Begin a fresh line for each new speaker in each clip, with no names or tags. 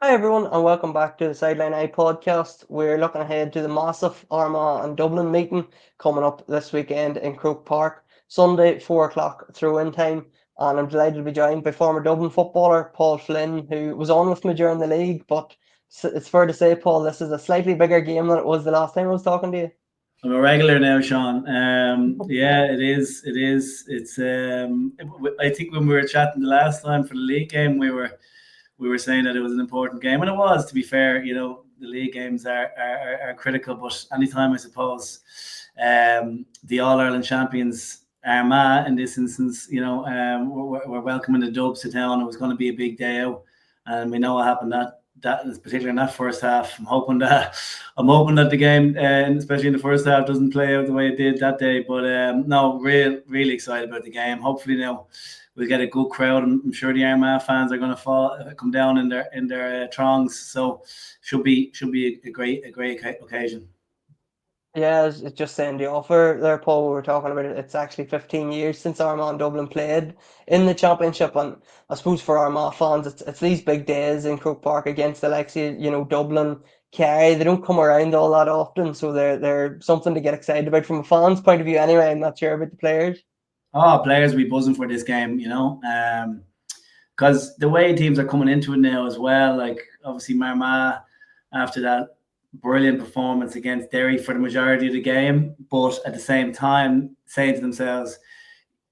Hi everyone, and welcome back to the Sideline Eye podcast. We're looking ahead to the massive Armagh and Dublin meeting coming up this weekend in Croke Park, Sunday 4 o'clock throw-in time. And I'm delighted to be joined by former Dublin footballer Paul Flynn, who was on with me during the league. But it's fair to say, Paul, this is a slightly bigger game than it was the last time I was talking to you.
I'm a regular now, Sean. Yeah, it is. It is. I think when we were chatting the last time for the league game, we were saying that it was an important game, and it was. To be fair, the league games are critical. But anytime, I suppose, the All Ireland champions Armagh in this instance, we're welcoming the Dubs to town. It was going to be a big day out, and we know what happened that is particularly in that first half. I'm hoping that the game, especially in the first half, doesn't play out the way it did that day. But no, really excited about the game. Hopefully now we'll get a good crowd. I'm sure the Armagh fans are going to come down in their throngs. So should be a great occasion.
Yeah, it's just saying the offer there, Paul. We were talking about it. It's actually 15 years since Armagh and Dublin played in the championship, and I suppose for Armagh fans, it's these big days in Croke Park against the likes of Dublin, Kerry. They don't come around all that often, so they're something to get excited about from a fan's point of view. Anyway, I'm not sure about the players.
Oh, players will be buzzing for this game, because the way teams are coming into it now as well, like obviously Marmah after that brilliant performance against Derry for the majority of the game, but at the same time saying to themselves,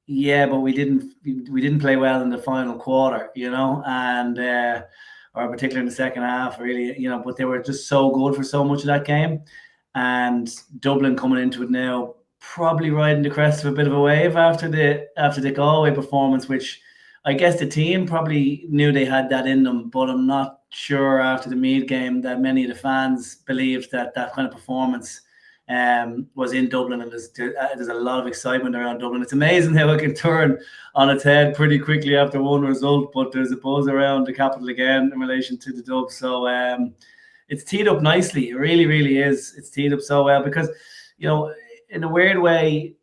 yeah, but we didn't play well in the final quarter, and or particularly in the second half, really, but they were just so good for so much of that game, and Dublin coming into it now probably riding the crest of a bit of a wave after the Galway performance, which I guess the team probably knew they had that in them, but I'm not sure after the Meath game that many of the fans believed that that kind of performance was in Dublin, and there's a lot of excitement around Dublin. It's amazing how it can turn on its head pretty quickly after one result, but there's a buzz around the capital again in relation to the Dubs. So it's teed up nicely. It really, really is. It's teed up so well because, in a weird way,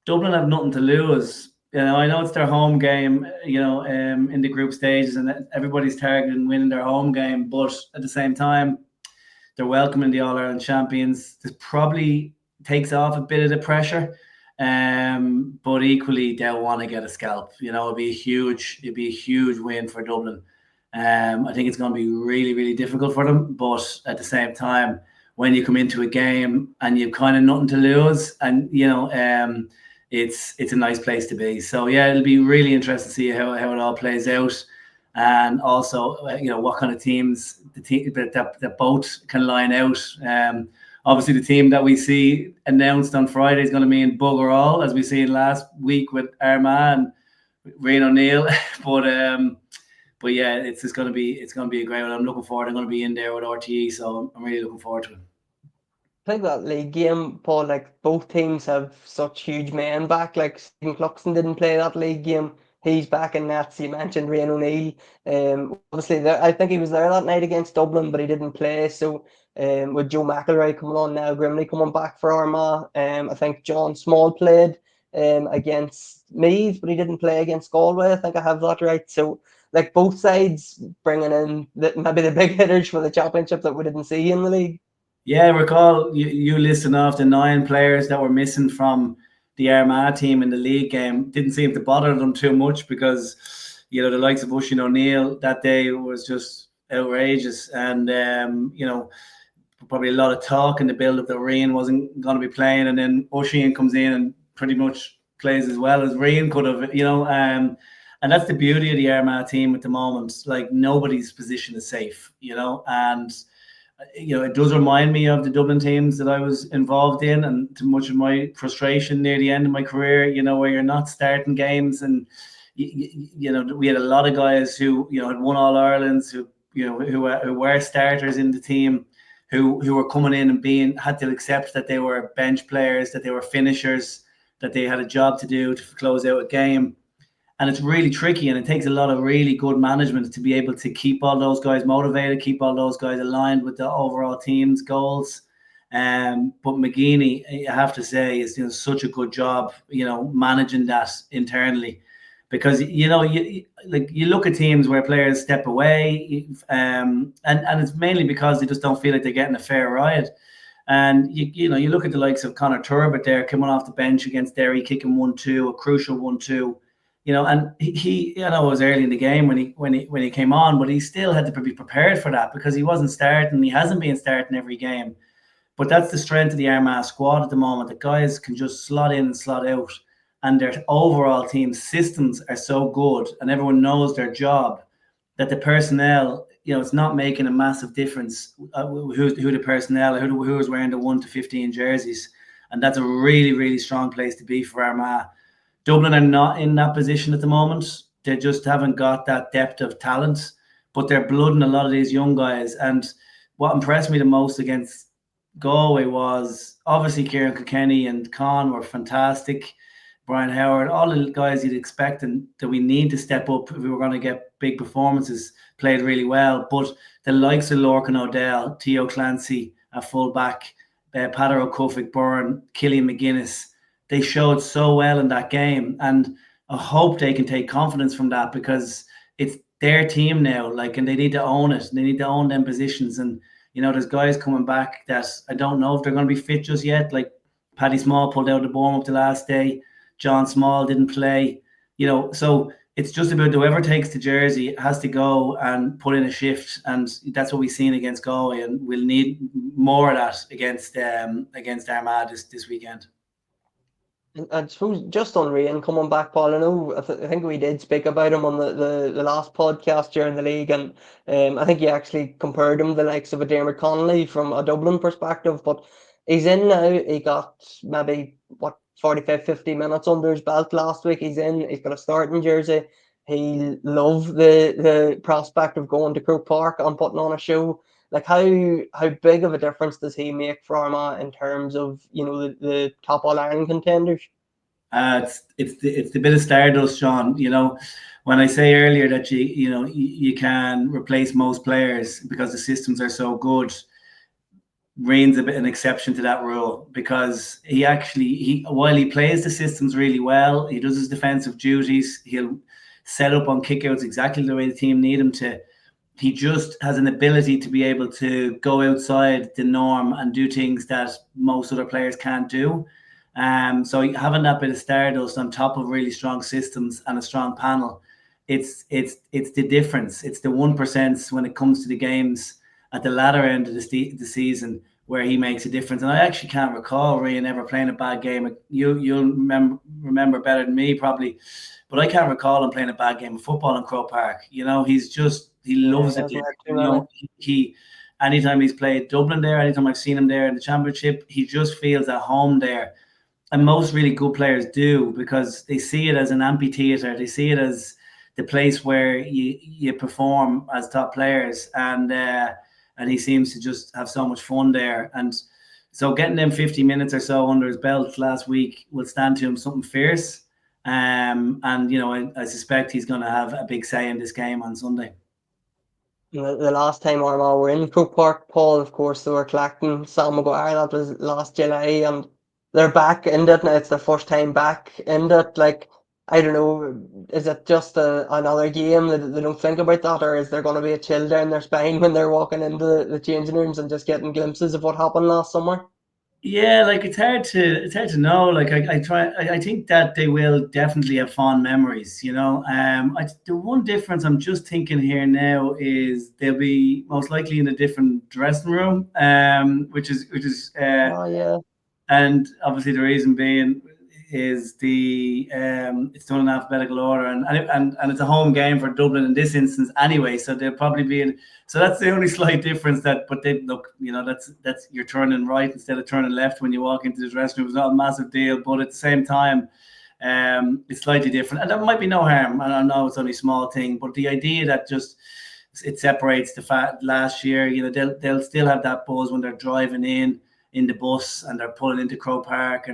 Dublin have nothing to lose. I know it's their home game, in the group stages, and everybody's targeting winning their home game. But at the same time, they're welcoming the All Ireland champions. This probably takes off a bit of the pressure, but equally they'll want to get a scalp. It'd be a huge win for Dublin. I think it's going to be really, really difficult for them. But at the same time, when you come into a game and you've kind of nothing to lose, and it's a nice place to be. So yeah, it'll be really interesting to see how it all plays out, and also what kind of teams that both can line out. Obviously, the team that we see announced on Friday is going to be in bugger all, as we seen last week with Armagh and Rene O'Neill. but yeah, it's going to be a great one. I'm looking forward. I'm going to be in there with RTE, so I'm really looking forward to it.
I think that league game, Paul, like both teams have such huge men back. Like Stephen Cluxton didn't play that league game. He's back in nets. You mentioned Ryan O'Neill. Obviously, I think he was there that night against Dublin, but he didn't play. So, with Joe McElroy coming on now, Grimley coming back for Armagh. I think John Small played against Meath, but he didn't play against Galway. I think I have that right. So, like both sides bringing in maybe the big hitters for the championship that we didn't see in the league.
Yeah, recall you listing off the 9 players that were missing from the Armagh team in the league game. Didn't seem to bother them too much because the likes of Oisin O'Neill that day was just outrageous, and probably a lot of talk in the build up that Ryan wasn't going to be playing, and then Oisin comes in and pretty much plays as well as Ryan could have, and that's the beauty of the Armagh team at the moment. Like nobody's position is safe, and it does remind me of the Dublin teams that I was involved in, and to much of my frustration near the end of my career, where you're not starting games, and we had a lot of guys who had won All Irelands, who were starters in the team, who were coming in and had to accept that they were bench players, that they were finishers, that they had a job to do to close out a game. And it's really tricky, and it takes a lot of really good management to be able to keep all those guys motivated, keep all those guys aligned with the overall team's goals. But McGeeney, I have to say, is doing such a good job, managing that internally. because you look at teams where players step away, and it's mainly because they just don't feel like they're getting a fair ride. And you look at the likes of Conor Turbot there coming off the bench against Derry, kicking 1-2, a crucial 1-2. And he it was early in the game when he came on, but he still had to be prepared for that because he wasn't starting. He hasn't been starting every game. But that's the strength of the Armagh squad at the moment. The guys can just slot in and slot out, and their overall team systems are so good, and everyone knows their job, that the personnel, it's not making a massive difference who the personnel, who is wearing the 1 to 15 jerseys, and that's a really, really strong place to be for Armagh. Dublin are not in that position at the moment. They just haven't got that depth of talent, but they're blooding a lot of these young guys. And what impressed me the most against Galway was obviously Kieran Kilkenny and Con were fantastic. Brian Howard, all the guys you'd expect and that we need to step up if we were going to get big performances, played really well. But the likes of Lorcan O'Dell, Theo Clancy at fullback, Pader O'Cuffik, Byrne, Killian McGuinness, they showed so well in that game. And I hope they can take confidence from that because it's their team now, and they need to own it. They need to own them positions. And there's guys coming back that I don't know if they're going to be fit just yet. Like Paddy Small pulled out the ball up the last day. John Small didn't play. So it's just about whoever takes the jersey has to go and put in a shift. And that's what we've seen against Galway. And we'll need more of that against Armagh this weekend.
I suppose just on Ryan coming back, Paul, I think we did speak about him on the last podcast during the league, and I think you actually compared him to the likes of a Dermot Connolly from a Dublin perspective, but he's in now. He got maybe 45, 50 minutes under his belt last week. He's got a starting jersey. He loved the prospect of going to Croke Park and putting on a show. How big of a difference does he make for Armagh in terms of the top All-Ireland contenders?
It's the bit of stardust, Sean. When I say earlier that you can replace most players because the systems are so good, Ryan's a bit an exception to that rule because while he plays the systems really well, he does his defensive duties. He'll set up on kickouts exactly the way the team need him to. He just has an ability to be able to go outside the norm and do things that most other players can't do. So having that bit of stardust on top of really strong systems and a strong panel, it's the difference. It's the 1% when it comes to the games at the latter end of the season where he makes a difference. And I actually can't recall Ryan ever playing a bad game. You'll remember better than me probably, but I can't recall him playing a bad game of football in Croke Park. He loves it there. Anytime he's played Dublin there, anytime I've seen him there in the championship, he just feels at home there. And most really good players do because they see it as an amphitheater. They see it as the place where you perform as top players. And he seems to just have so much fun there. And so getting them 50 minutes or so under his belt last week will stand to him something fierce. I suspect he's going to have a big say in this game on Sunday.
The last time Armagh were in Croke Park, Paul, of course, they were collecting Sam Maguire. That was last July, and they're back in it now. It's their first time back in it. I don't know, is it just another game that they don't think about that, or is there going to be a chill down their spine when they're walking into the changing rooms and just getting glimpses of what happened last summer?
Yeah, it's hard to know. I think that they will definitely have fond memories. The one difference I'm just thinking here now is they'll be most likely in a different dressing room, which is
yeah.
And obviously the reason being is it's done in alphabetical order, and it's a home game for Dublin in this instance anyway. So they'll probably be in. So that's the only slight difference. But they look, that's you're turning right instead of turning left when you walk into the dressing room. It's not a massive deal, but at the same time, it's slightly different, and there might be no harm. And I know it's only a small thing, but the idea that just it separates the fact last year, they'll still have that buzz when they're driving in the bus and they're pulling into Croke Park.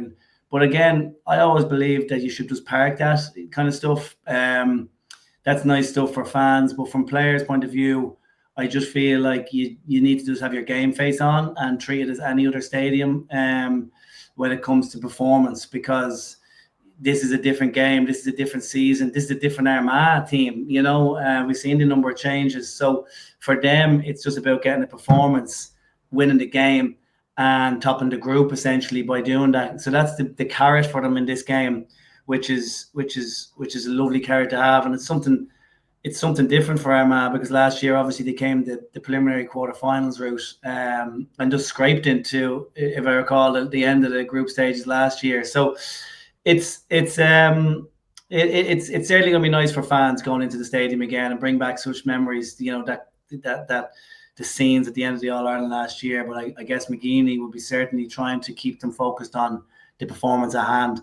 But again, I always believe that you should just park that kind of stuff. That's nice stuff for fans, but from players' point of view, I just feel like you need to just have your game face on and treat it as any other stadium when it comes to performance, because this is a different game. This is a different season. This is a different Armagh team. We've seen the number of changes. So for them, it's just about getting a performance, winning the game, and topping the group essentially by doing that. So that's the carrot for them in this game, which is a lovely carrot to have, and it's something different for Armagh, because last year obviously they came the preliminary quarterfinals route and just scraped into, if I recall, the end of the group stages last year. So it's certainly going to be nice for fans going into the stadium again and bring back such memories. That the scenes at the end of the All-Ireland last year. But I guess McGeeney will be certainly trying to keep them focused on the performance at hand.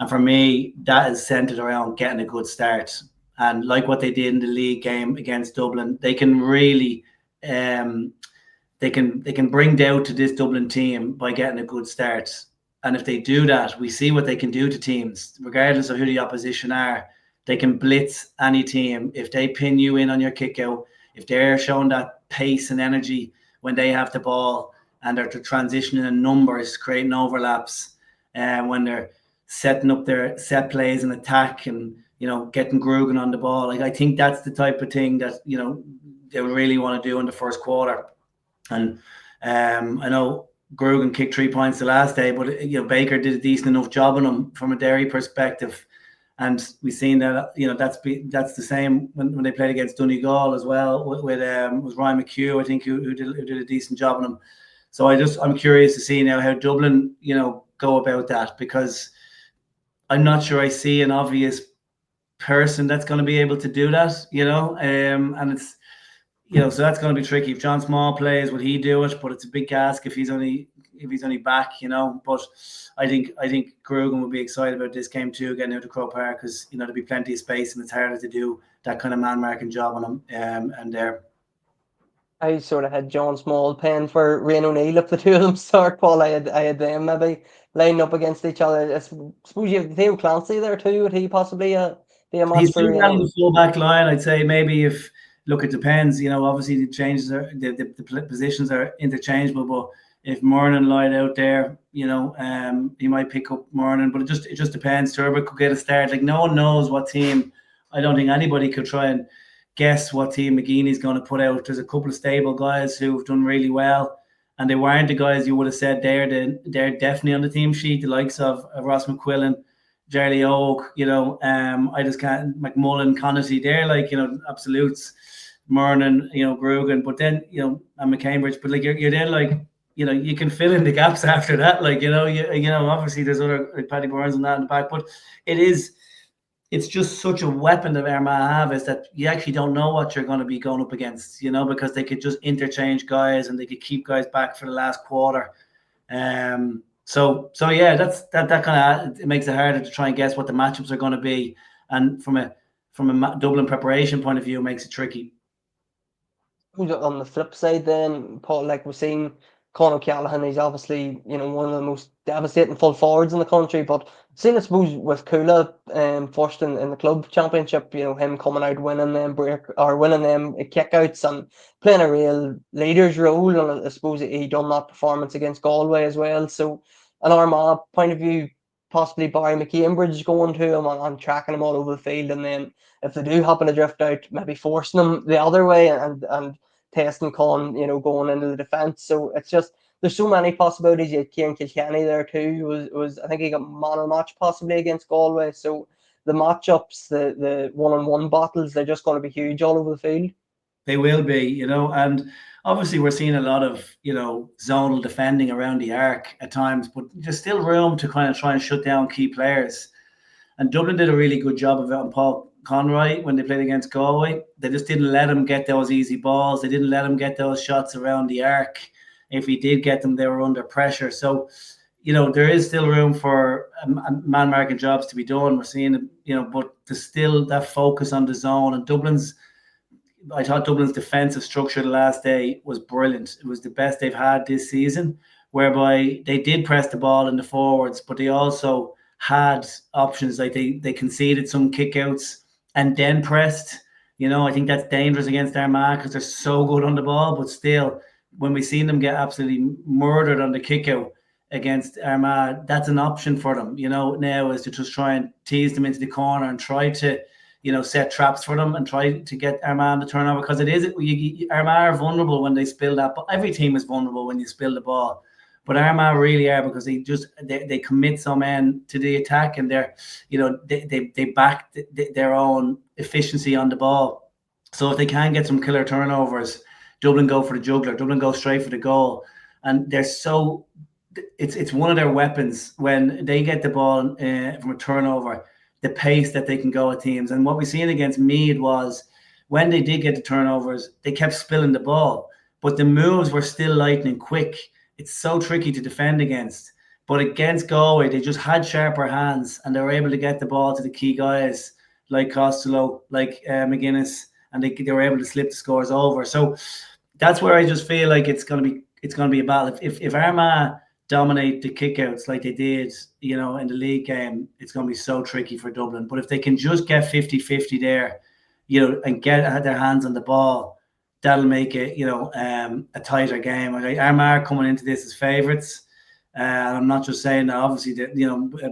And for me, that is centered around getting a good start. And like what they did in the league game against Dublin, they can really they can bring doubt to this Dublin team by getting a good start. And if they do that, we see what they can do to teams, regardless of who the opposition are. They can blitz any team. If they pin you in on your kick out, if they're showing that pace and energy when they have the ball, and they're transitioning in numbers, creating overlaps, and when they're setting up their set plays and attack, and getting Grugan on the ball. I think that's the type of thing that they really want to do in the first quarter. And I know Grugan kicked 3 points the last day, but Baker did a decent enough job on him from a Derry perspective. And we've seen that that's the same when they played against Donegal as well with was Ryan McHugh, I think, who did a decent job on him. So I'm curious to see now how Dublin go about that, because I'm not sure I see an obvious person that's going to be able to do that, and it's so that's going to be tricky. If John Small plays, will he do it? But it's a big ask if he's only back, But I think Grugan will be excited about this game too, getting out to Croke Park, because there'll be plenty of space and it's harder to do that kind of man marking job on him. And there,
I sort of had John Small paying for Ryan O'Neill if the two of them start, Paul. I had them maybe lining up against each other. I suppose you have Theo Clancy there too. Would he possibly be a match
he's
for
still
Ryan?
on the full back line. I'd say maybe if it depends. Obviously the changes are the positions are interchangeable, but if Murnan lied out there, he might pick up Murnan. But it just depends. Turbot could get a start. Like, no one knows what team. I don't think anybody could try and guess what team McGeeney's going to put out. There's a couple of stable guys who've done really well, and they weren't the guys you would have said they're definitely on the team sheet. The likes of Ross McQuillan, Jerry Oak, I just can't. McMullen, Connaughty, they're absolutes. Murnan, Grugan, but then and McCambridge, but you're then you can fill in the gaps after that. Obviously there's other like Paddy Burns and that in the back, but it's just such a weapon that Armagh have, is that you actually don't know what you're going to be going up against, because they could just interchange guys and they could keep guys back for the last quarter. So yeah, that kind of, it makes it harder to try and guess what the matchups are going to be, and from a Dublin preparation point of view, it makes it tricky.
On the flip side, then, Paul, like we're seeing, Conor Callaghan, he's obviously one of the most devastating full forwards in the country. But seeing, I suppose, with Kula first in the club championship, him coming out winning them kickouts and playing a real leader's role, and I suppose he done that performance against Galway as well. So, an Armagh point of view, possibly Barry McCambridge going to him and tracking him all over the field, and then if they do happen to drift out, maybe forcing them the other way and testing Con, going into the defence. So it's just, there's so many possibilities. You had Kieran Kilkenny there too. Was I think he got man of the match possibly against Galway. So the matchups, the one-on-one battles, they're just going to be huge all over the field.
They will be, and obviously we're seeing a lot of, zonal defending around the arc at times, but there's still room to kind of try and shut down key players. And Dublin did a really good job of it on Paul Conroy when they played against Galway. They just didn't let him get those easy balls. They didn't let him get those shots around the arc. If he did get them, they were under pressure. So, there is still room for man marking jobs to be done. We're seeing, but there's still that focus on the zone. And I thought Dublin's defensive structure the last day was brilliant. It was the best they've had this season, whereby they did press the ball in the forwards, but they also had options. Like they conceded some kickouts and then pressed. I think that's dangerous against Armagh because they're so good on the ball, but still, when we've seen them get absolutely murdered on the kickout, against Armagh, that's an option for them, now, is to just try and tease them into the corner and try to, set traps for them and try to get Armagh the turnover, because Armagh are vulnerable when they spill that, but every team is vulnerable when you spill the ball. But Armagh really are, because they commit some men to the attack, and they back their own efficiency on the ball. So if they can get some killer turnovers, Dublin go for the juggler. Dublin go straight for the goal, and it's one of their weapons when they get the ball from a turnover. The pace that they can go at teams, and what we seen against Meath was when they did get the turnovers, they kept spilling the ball, but the moves were still lightning quick. It's so tricky to defend against. But against Galway, they just had sharper hands, and they were able to get the ball to the key guys like Costello, like McGuinness, and they were able to slip the scores over. So that's where I just feel like it's going to be a battle. If Armagh dominate the kickouts like they did, in the league game, it's going to be so tricky for Dublin. But if they can just get 50-50 there, and get their hands on the ball, that'll make it, a tighter game. Armagh coming into this as favourites. I'm not just saying that, obviously,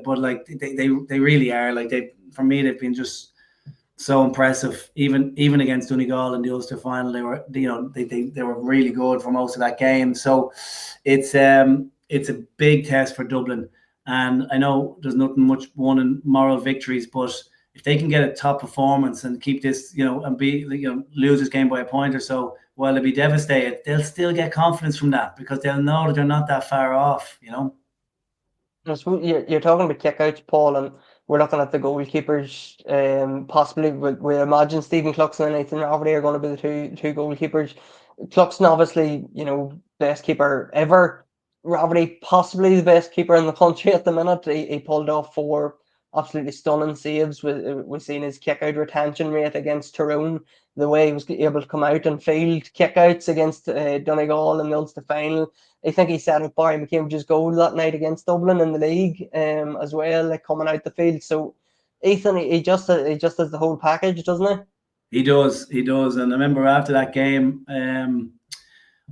but like they really are. Like for me, they've been just so impressive. Even against Donegal in the Ulster final, they were, they were really good for most of that game. So it's a big test for Dublin. And I know there's nothing much won in moral victories, but if they can get a top performance and keep this, and lose this game by a point or so, while they'll be devastated, they'll still get confidence from that, because they'll know that they're not that far off,
I suppose you're talking about kickouts, Paul, and we're looking at the goalkeepers. Possibly, we imagine Stephen Cluxton and Nathan Rafferty are going to be the two goalkeepers. Cluxton, obviously, best keeper ever. Rafferty, possibly the best keeper in the country at the minute. He pulled off 4 absolutely stunning saves. We've seen his kick-out retention rate against Tyrone, the way he was able to come out and field kick-outs against Donegal in the Ulster final. I think he set up Barry McCambridge's goal that night against Dublin in the league as well, like coming out the field. So Ethan, he just has the whole package, doesn't
he? He does. And I remember after that game,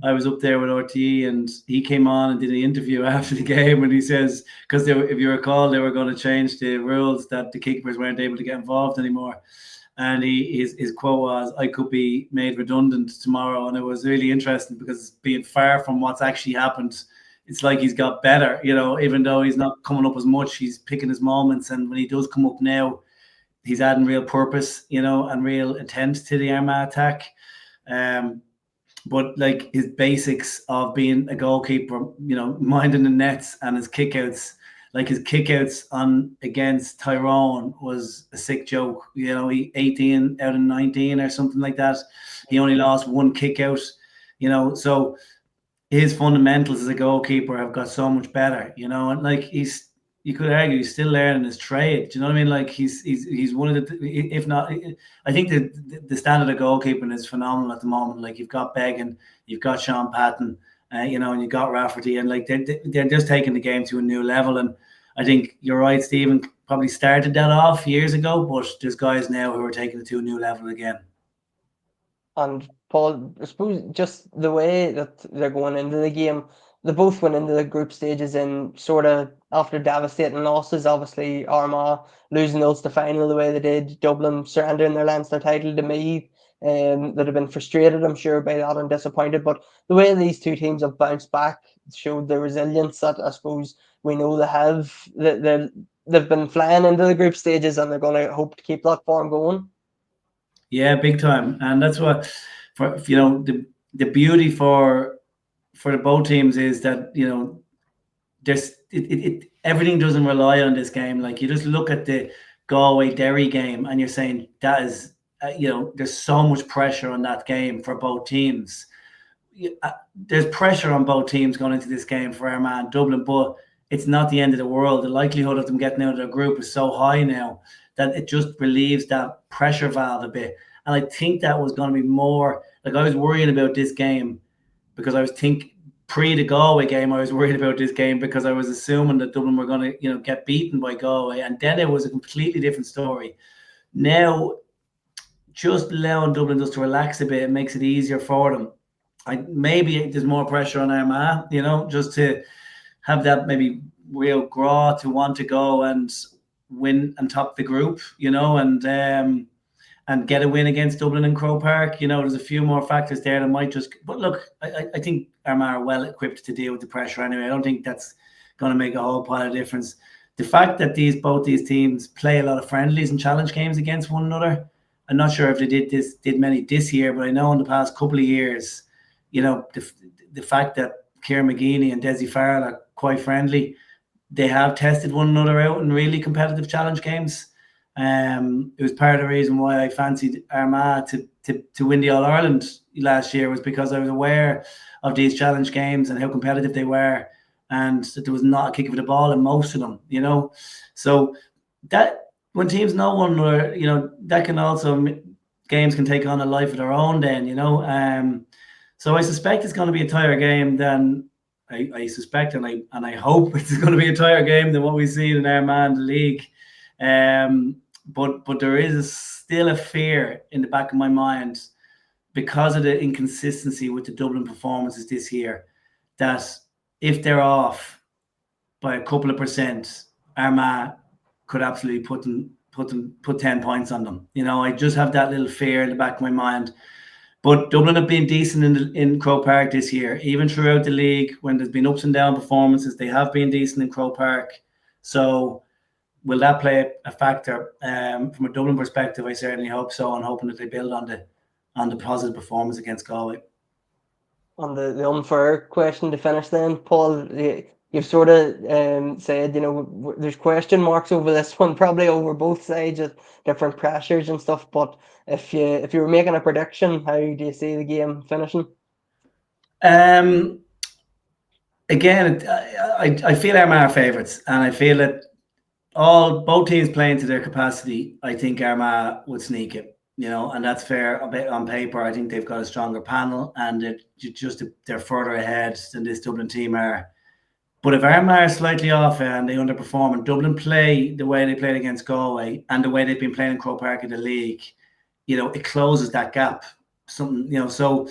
I was up there with RTE, and he came on and did an interview after the game, and he says, because if you recall, they were going to change the rules that the keepers weren't able to get involved anymore. And his quote was, "I could be made redundant tomorrow." And it was really interesting, because being far from what's actually happened, it's like he's got better, even though he's not coming up as much, he's picking his moments. And when he does come up now, he's adding real purpose, and real intent to the Armagh attack. But like his basics of being a goalkeeper, minding the nets, and his kickouts, like his kickouts on against Tyrone was a sick joke. He 18 out of 19 or something like that. He only lost 1 kickout. So his fundamentals as a goalkeeper have got so much better. And like you could argue he's still learning his trade. Do you know what I mean? Like he's one of the, if not, I think the standard of goalkeeping is phenomenal at the moment. Like you've got Beggan, you've got Sean Patton, and you've got Rafferty, and like they're just taking the game to a new level. And I think you're right, Stephen probably started that off years ago, but there's guys now who are taking it to a new level again.
And Paul, I suppose just the way that they're going into the game, they both went into the group stages in sort of after devastating losses. Obviously, Armagh losing the Ulster final the way they did, Dublin surrendering their Leinster title to Meath. That have been frustrated, I'm sure, by that and disappointed. But the way these two teams have bounced back showed the resilience that I suppose we know they have. They've been flying into the group stages, and they're going to hope to keep that form going.
Yeah, big time. And that's what, for the beauty for the both teams is that there's everything doesn't rely on this game. Like you just look at the Galway Derry game, and you're saying that is there's so much pressure on that game for both teams. There's pressure on both teams going into this game for Armagh and Dublin, but it's not the end of the world. The likelihood of them getting out of their group is so high now that it just relieves that pressure valve a bit. And I think that was going to be more, like I was worrying about this game because I was thinking pre the Galway game, I was worried about this game because I was assuming that Dublin were going to get beaten by Galway, and then it was a completely different story. Now, just allowing Dublin just to relax a bit, it makes it easier for them. Maybe there's more pressure on Armagh, just to have that maybe real graw to want to go and win and top the group, and get a win against Dublin and Croke Park. There's a few more factors there that might just. But look, I think Armagh are well equipped to deal with the pressure anyway. I don't think that's going to make a whole pile of difference. The fact that both these teams play a lot of friendlies and challenge games against one another. I'm not sure if they did many this year, but I know in the past couple of years, the fact that Ciara McGeaney and Desi Farrell are quite friendly, they have tested one another out in really competitive challenge games. It was part of the reason why I fancied Armagh to win the All-Ireland last year, was because I was aware of these challenge games and how competitive they were, and that there was not a kick of the ball in most of them, So that when teams know one another, that can also, games can take on a life of their own then, So I suspect it's going to be a tighter game than I suspect, and I hope it's going to be a tighter game than what we've seen in Armagh in the league. But there is still a fear in the back of my mind, because of the inconsistency with the Dublin performances this year, that if they're off by a couple of percent, Armagh could absolutely put 10 points on them. I just have that little fear in the back of my mind. But Dublin have been decent in Croke Park this year, even throughout the league. When there's been ups and down performances, they have been decent in Croke Park. So will that play a factor? From a Dublin perspective, I certainly hope so, and hoping that they build on the positive performance against Galway.
On the unfair question to finish then, Paul, you've sort of said, there's question marks over this one, probably over both sides of different pressures and stuff. But if you were making a prediction, how do you see the game finishing?
Again, I feel Armagh are favourites, and I feel that both teams playing to their capacity, I think Armagh would sneak it. And that's fair a bit on paper. I think they've got a stronger panel, and they're further ahead than this Dublin team are. But if Armagh are slightly off and they underperform, and Dublin play the way they played against Galway and the way they've been playing in Croke Park in the league, it closes that gap. So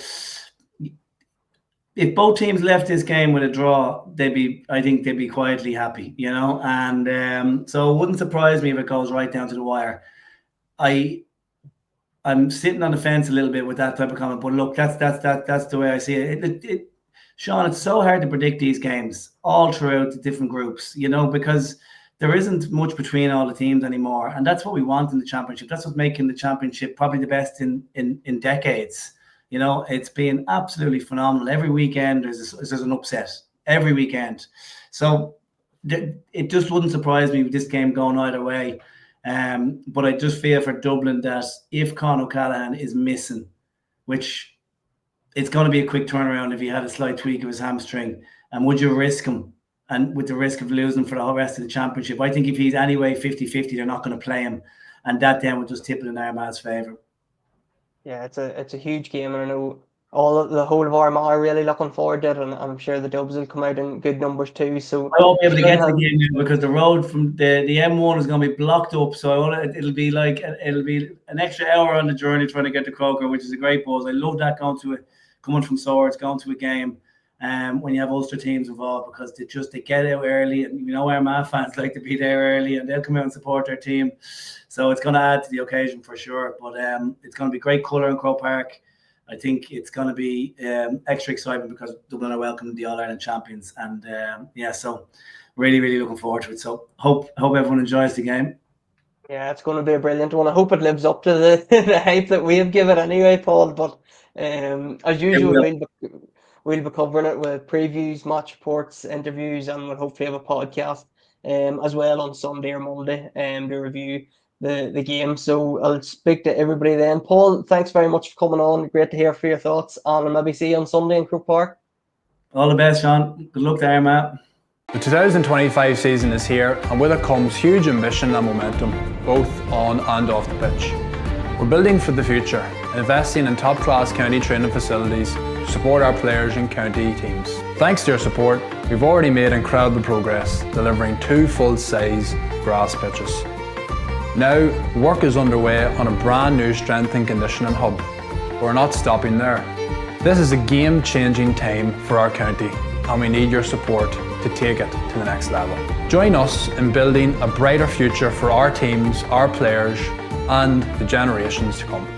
if both teams left this game with a draw, I think they'd be quietly happy, And so it wouldn't surprise me if it goes right down to the wire. I'm sitting on the fence a little bit with that type of comment, but look, that's the way I see it. Sean, it's so hard to predict these games all throughout the different groups, because there isn't much between all the teams anymore, and that's what we want in the championship. That's what's making the championship probably the best in decades. It's been absolutely phenomenal. Every weekend there's an upset. Every weekend, so it just wouldn't surprise me with this game going either way. But I just feel for Dublin that if Con O'Callaghan is missing, which it's going to be a quick turnaround if he had a slight tweak of his hamstring, and would you risk him? And with the risk of losing for the whole rest of the championship, I think if he's anyway 50-50, they're not going to play him, and that then would just tip it in Armagh's favour.
Yeah, it's a huge game, and I know the whole of Armagh are really looking forward to it, and I'm sure the Dubs will come out in good numbers too. So
I won't be able to get to the game now because the road from the M1 is going to be blocked up. So it'll be an extra hour on the journey trying to get to Croker, which is a great buzz. I love that coming from Swords, going to a game. When you have Ulster teams involved, because they get out early, and Armagh fans like to be there early, and they'll come out and support their team. So it's going to add to the occasion for sure. But it's going to be great colour in Croke Park. I think it's going to be extra excitement because Dublin are welcoming the All-Ireland champions, and so really, really looking forward to it. So hope everyone enjoys the game.
Yeah, it's going to be a brilliant one. I hope it lives up to the hype that we have given anyway, Paul. But as usual, we'll be covering it with previews, match reports, interviews, and we'll hopefully have a podcast as well on Sunday or Monday to review the game. So I'll speak to everybody then. Paul, thanks very much for coming on. Great to hear for your thoughts, and I'll maybe see you on Sunday in Croke Park.
All the best, Sean. Good luck there, Matt.
The 2025 season is here, and with it comes huge ambition and momentum, both on and off the pitch. We're building for the future, investing in top-class county training facilities to support our players and county teams. Thanks to your support, we've already made incredible progress, delivering 2 full-size grass pitches. Now, work is underway on a brand new strength and conditioning hub. We're not stopping there. This is a game-changing time for our county, and we need your support. to take it to the next level. Join us in building a brighter future for our teams, our players, and the generations to come.